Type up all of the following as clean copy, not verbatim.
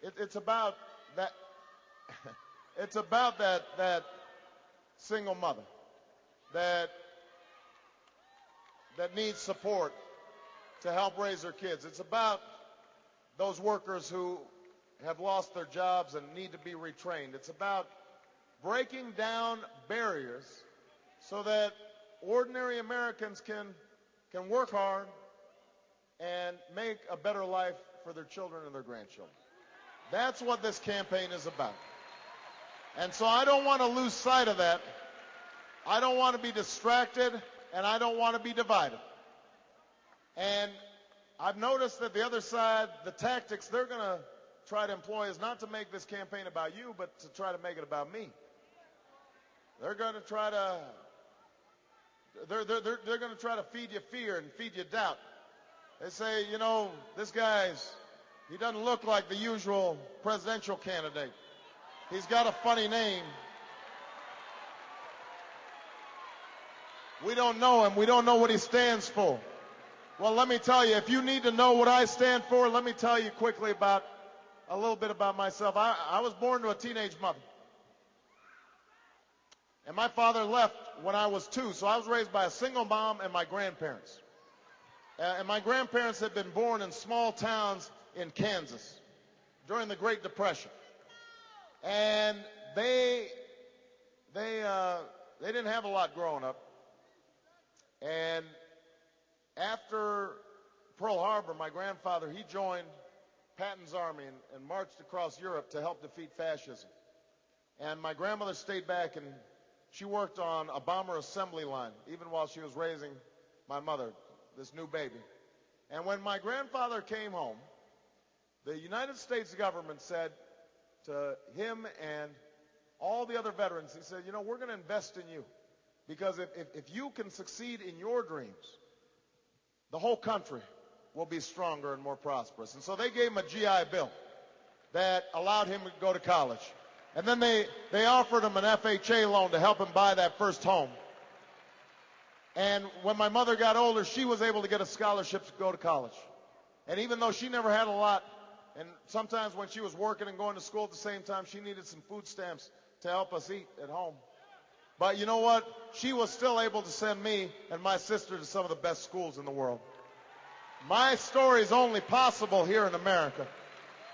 It's about that. It's about that single mother that needs support to help raise her kids. It's about those workers who have lost their jobs and need to be retrained. It's about breaking down barriers so that ordinary Americans can work hard and make a better life for their children and their grandchildren. That's what this campaign is about. And so I don't want to lose sight of that. I don't want to be distracted, and I don't want to be divided. And I've noticed that the other side, the tactics they're going to try to employ is not to make this campaign about you, but to try to make it about me. They're going to try to they're going to try to feed you fear and feed you doubt. They say, you know, this he doesn't look like the usual presidential candidate. He's got a funny name. We don't know him. We don't know what he stands for. Well, let me tell you, if you need to know what I stand for, let me tell you quickly a little bit about myself. I was born to a teenage mother. And my father left when I was 2, so I was raised by a single mom and my grandparents. And my grandparents had been born in small towns in Kansas during the Great Depression. And they didn't have a lot growing up. And after Pearl Harbor, my grandfather, he joined Patton's army and marched across Europe to help defeat fascism. And my grandmother stayed back, and she worked on a bomber assembly line, even while she was raising my mother, this new baby. And when my grandfather came home, the United States government said to him and all the other veterans, he said, you know, we're going to invest in you. Because if you can succeed in your dreams, the whole country will be stronger and more prosperous. And so they gave him a GI Bill that allowed him to go to college. And then they offered him an FHA loan to help him buy that first home. And when my mother got older, she was able to get a scholarship to go to college. And even though she never had a lot, and sometimes when she was working and going to school at the same time, she needed some food stamps to help us eat at home. But you know what? She was still able to send me and my sister to some of the best schools in the world. My story is only possible here in America.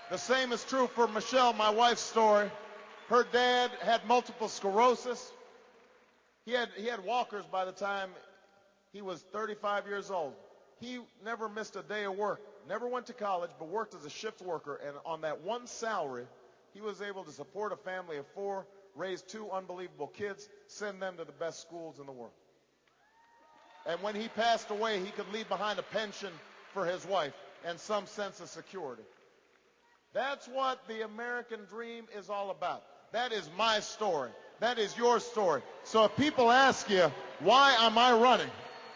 The same is true for Michelle, my wife's story. Her dad had multiple sclerosis. He had walkers by the time he was 35 years old. He never missed a day of work, never went to college, but worked as a shift worker. And on that one salary, he was able to support a family of 4, raise 2 unbelievable kids, send them to the best schools in the world. And when he passed away, he could leave behind a pension for his wife and some sense of security. That's what the American dream is all about. That is my story. That is your story. So if people ask you, why am I running?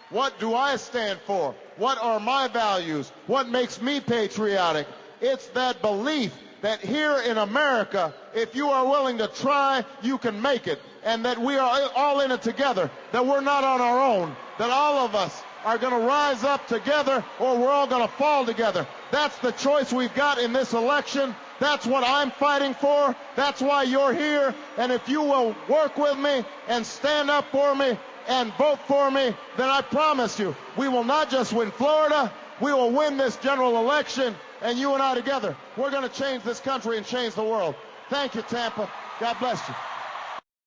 What do I stand for? What are my values? What makes me patriotic? It's that belief that here in America, if you are willing to try, you can make it. And that we are all in it together. That we're not on our own. That all of us are going to rise up together, or we're all going to fall together. That's the choice we've got in this election. That's what I'm fighting for. That's why you're here. And if you will work with me and stand up for me and vote for me, then I promise you, we will not just win Florida, we will win this general election, and you and I together, we're going to change this country and change the world. Thank you, Tampa. God bless you.